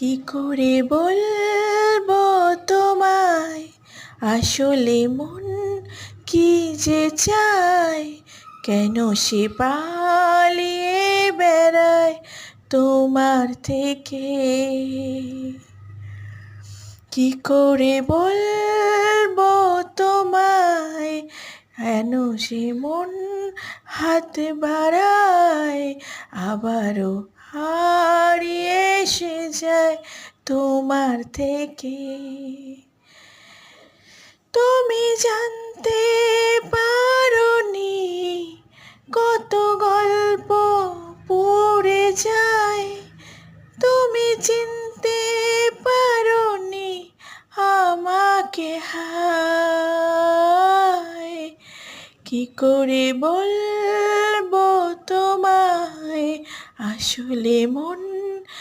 কি করে বলবো তোমায়, আসলে মন কি যে চায়, কেন সে পালিয়ে বেড়ায় তোমার থেকে। কি করে বলবো তোমায়, কেন সে মন হাত বাড়ায়, আবারও হারিয়ে এসে যায় তোমার থেকে। তুমি জানতে পারোনি কত গল্প পড়ে যায়, তুমি চিনতে পারোনি আমাকে। হায়, কি করে বলবো তোমায়, আসলে মন